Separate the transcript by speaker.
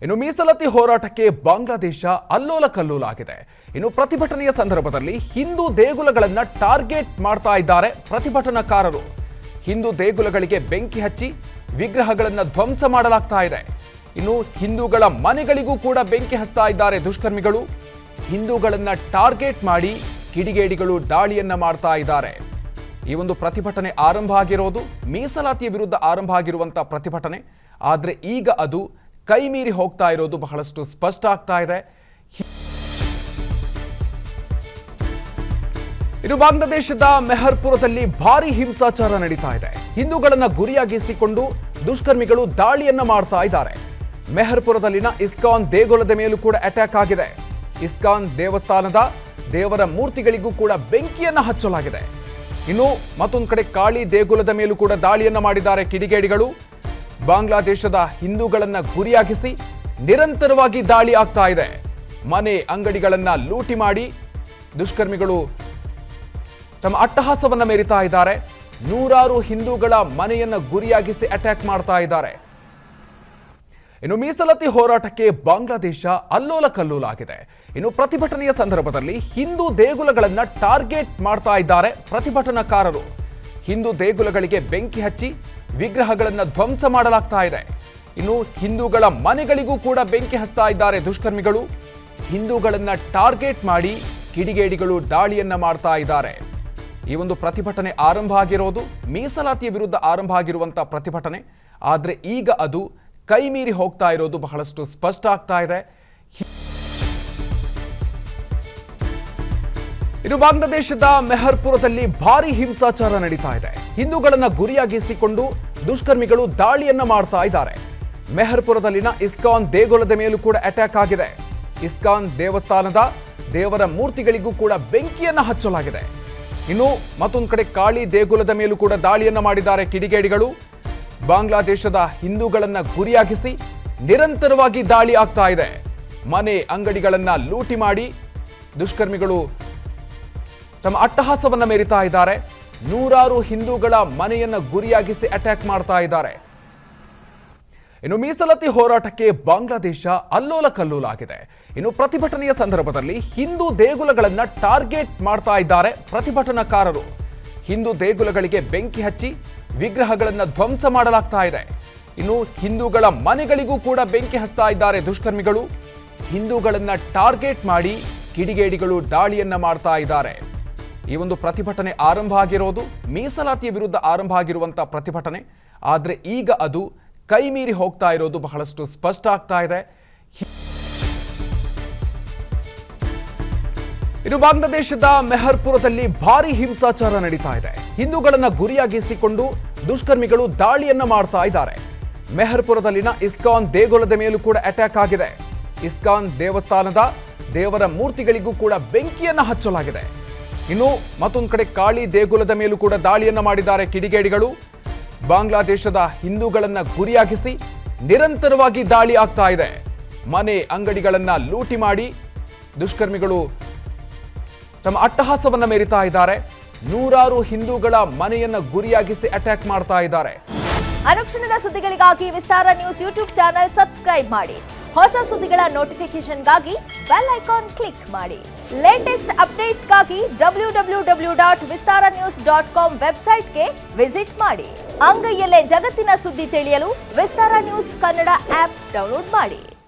Speaker 1: ಇನ್ನು ಮೀಸಲಾತಿ ಹೋರಾಟಕ್ಕೆ ಬಾಂಗ್ಲಾದೇಶ ಅಲ್ಲೋಲ ಕಲ್ಲೋಲಾಗಿದೆ. ಇನ್ನು ಪ್ರತಿಭಟನೆಯ ಸಂದರ್ಭದಲ್ಲಿ ಹಿಂದೂ ದೇಗುಲಗಳನ್ನು ಟಾರ್ಗೆಟ್ ಮಾಡ್ತಾ ಇದ್ದಾರೆ ಪ್ರತಿಭಟನಾಕಾರರು. ಹಿಂದೂ ದೇಗುಲಗಳಿಗೆ ಬೆಂಕಿ ಹಚ್ಚಿ ವಿಗ್ರಹಗಳನ್ನು ಧ್ವಂಸ ಮಾಡಲಾಗ್ತಾ ಇದೆ. ಇನ್ನು ಹಿಂದೂಗಳ ಮನೆಗಳಿಗೂ ಕೂಡ ಬೆಂಕಿ ಹಚ್ತಾ ಇದ್ದಾರೆ ದುಷ್ಕರ್ಮಿಗಳು. ಹಿಂದೂಗಳನ್ನ ಟಾರ್ಗೆಟ್ ಮಾಡಿ ಕಿಡಿಗೇಡಿಗಳು ದಾಳಿಯನ್ನ ಮಾಡ್ತಾ ಇದ್ದಾರೆ. ಈ ಒಂದು ಪ್ರತಿಭಟನೆ ಆರಂಭ ಆಗಿರೋದು ಮೀಸಲಾತಿಯ ವಿರುದ್ಧ ಆರಂಭ ಆಗಿರುವಂತಹ ಪ್ರತಿಭಟನೆ. ಆದರೆ ಈಗ ಅದು ಕೈ ಮೀರಿ ಹೋಗ್ತಾ ಇರೋದು ಬಹಳಷ್ಟು ಸ್ಪಷ್ಟ ಆಗ್ತಾ ಇದೆ. ಇನ್ನು ಬಾಂಗ್ಲಾದೇಶದ ಮೆಹರ್ಪುರದಲ್ಲಿ ಭಾರಿ ಹಿಂಸಾಚಾರ ನಡೀತಾ ಇದೆ. ಹಿಂದೂಗಳನ್ನ ಗುರಿಯಾಗಿಸಿಕೊಂಡು ದುಷ್ಕರ್ಮಿಗಳು ದಾಳಿಯನ್ನ ಮಾಡ್ತಾ ಇದ್ದಾರೆ. ಮೆಹರ್ಪುರದಲ್ಲಿನ ಇಸ್ಕಾನ್ ದೇಗುಲದ ಮೇಲೂ ಕೂಡ ಅಟ್ಯಾಕ್ ಆಗಿದೆ. ಇಸ್ಕಾನ್ ದೇವಸ್ಥಾನದ ದೇವರ ಮೂರ್ತಿಗಳಿಗೂ ಕೂಡ ಬೆಂಕಿಯನ್ನ ಹಚ್ಚಲಾಗಿದೆ. ಇನ್ನು ಮತ್ತೊಂದು ಕಡೆ ಕಾಳಿ ದೇಗುಲದ ಮೇಲೂ ಕೂಡ ದಾಳಿಯನ್ನ ಮಾಡಿದ್ದಾರೆ ಕಿಡಿಗೇಡಿಗಳು. ಬಾಂಗ್ಲಾದೇಶದ ಹಿಂದೂಗಳನ್ನ ಗುರಿಯಾಗಿಸಿ ನಿರಂತರವಾಗಿ ದಾಳಿ ಆಗ್ತಾ ಇದೆ. ಮನೆ ಅಂಗಡಿಗಳನ್ನ ಲೂಟಿ ಮಾಡಿ ದುಷ್ಕರ್ಮಿಗಳು ತಮ್ಮ ಅಟ್ಟಹಾಸವನ್ನ ಮೆರಿತಾ ಇದ್ದಾರೆ. ನೂರಾರು ಹಿಂದೂಗಳ ಮನೆಯನ್ನ ಗುರಿಯಾಗಿಸಿ ಅಟ್ಯಾಕ್ ಮಾಡ್ತಾ ಇದ್ದಾರೆ. ಇನ್ನು ಮೀಸಲಾತಿ ಹೋರಾಟಕ್ಕೆ ಬಾಂಗ್ಲಾದೇಶ ಅಲ್ಲೋಲ ಕಲ್ಲೋಲಾಗಿದೆ. ಇನ್ನು ಪ್ರತಿಭಟನೆಯ ಸಂದರ್ಭದಲ್ಲಿ ಹಿಂದೂ ದೇಗುಲಗಳನ್ನ ಟಾರ್ಗೆಟ್ ಮಾಡ್ತಾ ಇದ್ದಾರೆ ಪ್ರತಿಭಟನಾಕಾರರು. ಹಿಂದೂ ದೇಗುಲಗಳಿಗೆ ಬೆಂಕಿ ಹಚ್ಚಿ ವಿಗ್ರಹಗಳನ್ನ ಧ್ವಂಸ ಮಾಡಲಾಗ್ತಾ ಇದೆ. ಇನ್ನು ಹಿಂದೂಗಳ ಮನೆಗಳಿಗೂ ಕೂಡ ಬೆಂಕಿ ಹಚ್ತಾ ಇದ್ದಾರೆ ದುಷ್ಕರ್ಮಿಗಳು. ಹಿಂದೂಗಳನ್ನ ಟಾರ್ಗೆಟ್ ಮಾಡಿ ಕಿಡಿಗೇಡಿಗಳು ದಾಳಿಯನ್ನ ಮಾಡ್ತಾ ಇದ್ದಾರೆ. ಈ ಒಂದು ಪ್ರತಿಭಟನೆ ಆರಂಭ ಆಗಿರೋದು ಮೀಸಲಾತಿಯ ವಿರುದ್ಧ ಆರಂಭ ಆಗಿರುವಂತಹ ಪ್ರತಿಭಟನೆ. ಆದರೆ ಈಗ ಅದು ಕೈ ಮೀರಿ ಹೋಗ್ತಾ ಇರೋದು ಬಹಳಷ್ಟು ಸ್ಪಷ್ಟ ಆಗ್ತಾ ಇದೆ. ಇನ್ನು ಬಾಂಗ್ಲಾದೇಶದ ಮೆಹರ್ಪುರದಲ್ಲಿ ಭಾರಿ ಹಿಂಸಾಚಾರ ನಡೀತಾ ಇದೆ. ಹಿಂದೂಗಳನ್ನ ಗುರಿಯಾಗಿಸಿಕೊಂಡು ದುಷ್ಕರ್ಮಿಗಳು ದಾಳಿಯನ್ನ ಮಾಡ್ತಾ ಇದ್ದಾರೆ. ಮೆಹರ್ಪುರದಲ್ಲಿನ ಇಸ್ಕಾನ್ ದೇಗುಲದ ಮೇಲೂ ಕೂಡ ಅಟ್ಯಾಕ್ ಆಗಿದೆ. ಇಸ್ಕಾನ್ ದೇವಸ್ಥಾನದ ದೇವರ ಮೂರ್ತಿಗಳಿಗೂ ಕೂಡ ಬೆಂಕಿಯನ್ನ ಹಚ್ಚಲಾಗಿದೆ. ಇನ್ನು ಮತ್ತೊಂದು ಕಡೆ ಕಾಳಿ ದೇಗುಲದ ಮೇಲೂ ಕೂಡ ದಾಳಿಯನ್ನ ಮಾಡಿದ್ದಾರೆ ಕಿಡಿಗೇಡಿಗಳು. ಬಾಂಗ್ಲಾದೇಶದ ಹಿಂದೂಗಳನ್ನ ಗುರಿಯಾಗಿಸಿ ನಿರಂತರವಾಗಿ ದಾಳಿ ಆಗ್ತಾ ಇದೆ. ಮನೆ ಅಂಗಡಿಗಳನ್ನ ಲೂಟಿ ಮಾಡಿ ದುಷ್ಕರ್ಮಿಗಳು ತಮ್ಮ ಅಟ್ಟಹಾಸವನ್ನ ಮೆರಿತಾ ಇದ್ದಾರೆ. ನೂರಾರು ಹಿಂದೂಗಳ ಮನೆಯನ್ನ ಗುರಿಯಾಗಿಸಿ ಅಟ್ಯಾಕ್ ಮಾಡ್ತಾ ಇದ್ದಾರೆ. ಇನ್ನು ಮೀಸಲಾತಿ ಹೋರಾಟಕ್ಕೆ ಬಾಂಗ್ಲಾದೇಶ ಅಲ್ಲೋಲ ಕಲ್ಲೋಲಾಗಿದೆ. ಇನ್ನು ಪ್ರತಿಭಟನೆಯ ಸಂದರ್ಭದಲ್ಲಿ ಹಿಂದೂ ದೇಗುಲಗಳನ್ನ ಟಾರ್ಗೆಟ್ ಮಾಡ್ತಾ ಇದ್ದಾರೆ ಪ್ರತಿಭಟನಾಕಾರರು. ಹಿಂದೂ ದೇಗುಲಗಳಿಗೆ ಬೆಂಕಿ ಹಚ್ಚಿ ವಿಗ್ರಹಗಳನ್ನ ಧ್ವಂಸ ಮಾಡಲಾಗ್ತಾ ಇದೆ. ಇನ್ನು ಹಿಂದೂಗಳ ಮನೆಗಳಿಗೂ ಕೂಡ ಬೆಂಕಿ ಹಚ್ತಾ ಇದ್ದಾರೆ ದುಷ್ಕರ್ಮಿಗಳು. ಹಿಂದೂಗಳನ್ನ ಟಾರ್ಗೆಟ್ ಮಾಡಿ ಕಿಡಿಗೇಡಿಗಳು ದಾಳಿಯನ್ನ ಮಾಡ್ತಾ ಇದ್ದಾರೆ. ಈ ಒಂದು ಪ್ರತಿಭಟನೆ ಆರಂಭ ಆಗಿರೋದು ಮೀಸಲಾತಿಯ ವಿರುದ್ಧ ಆರಂಭ ಆಗಿರುವಂತಹ ಪ್ರತಿಭಟನೆ. ಆದರೆ ಈಗ ಅದು ಕೈ ಮೀರಿ ಹೋಗ್ತಾ ಇರೋದು ಬಹಳಷ್ಟು ಸ್ಪಷ್ಟ ಆಗ್ತಾ ಇದೆ. ಇನ್ನು ಬಾಂಗ್ಲಾದೇಶದ ಮೆಹರ್ಪುರದಲ್ಲಿ ಭಾರಿ ಹಿಂಸಾಚಾರ ನಡೀತಾ ಇದೆ. ಹಿಂದೂಗಳನ್ನ ಗುರಿಯಾಗಿಸಿಕೊಂಡು ದುಷ್ಕರ್ಮಿಗಳು ದಾಳಿಯನ್ನ ಮಾಡ್ತಾ ಇದ್ದಾರೆ. ಮೆಹರ್ಪುರದಲ್ಲಿನ ಇಸ್ಕಾನ್ ದೇಗುಲದ ಮೇಲೂ ಕೂಡ ಅಟ್ಯಾಕ್ ಆಗಿದೆ. ಇಸ್ಕಾನ್ ದೇವಸ್ಥಾನದ ದೇವರ ಮೂರ್ತಿಗಳಿಗೂ ಕೂಡ ಬೆಂಕಿಯನ್ನ ಹಚ್ಚಲಾಗಿದೆ. ಇನ್ನು ಮತ್ತೊಂದು ಕಡೆ ಕಾಳಿ ದೇಗುಲದ ಮೇಲೂ ಕೂಡ ದಾಳಿಯನ್ನ ಮಾಡಿದ್ದಾರೆ ಕಿಡಿಗೇಡಿಗಳು. ಬಾಂಗ್ಲಾದೇಶದ ಹಿಂದೂಗಳನ್ನ ಗುರಿಯಾಗಿಸಿ ನಿರಂತರವಾಗಿ ದಾಳಿ ಆಗ್ತಾ ಇದೆ. ಮನೆ ಅಂಗಡಿಗಳನ್ನ ಲೂಟಿ ಮಾಡಿ ದುಷ್ಕರ್ಮಿಗಳು ತಮ್ಮ ಅಟ್ಟಹಾಸವನ್ನ ಮೆರಿತಾ ಇದ್ದಾರೆ. ನೂರಾರು ಹಿಂದೂಗಳ ಮನೆಯನ್ನ ಗುರಿಯಾಗಿಸಿ ಅಟ್ಯಾಕ್ ಮಾಡ್ತಾ ಇದ್ದಾರೆ.
Speaker 2: ಅನುಕ್ಷಣದ ಸುದ್ದಿಗಳಿಗಾಗಿ ವಿಸ್ತಾರ ನ್ಯೂಸ್ ಯೂಟ್ಯೂಬ್ ಚಾನೆಲ್ ಸಬ್ಸ್ಕ್ರೈಬ್ ಮಾಡಿ. ಹೊಸ ಸುದ್ದಿಗಳ ನೋಟಿಫಿಕೇಶನ್ಗಾಗಿ ಬೆಲ್ ಐಕಾನ್ ಕ್ಲಿಕ್ ಮಾಡಿ. ಲೇಟೆಸ್ಟ್ ಅಪ್ಡೇಟ್ಸ್ಗಾಗಿ www.vistaranews.com ವೆಬ್ಸೈಟ್ಗೆ ವಿಸಿಟ್ ಮಾಡಿ. ಅಂಗೈಯಲ್ಲೇ ಜಗತ್ತಿನ ಸುದ್ದಿ ತಿಳಿಯಲು ವಿಸ್ತಾರ ನ್ಯೂಸ್ ಕನ್ನಡ ಆಪ್ ಡೌನ್ಲೋಡ್ ಮಾಡಿ.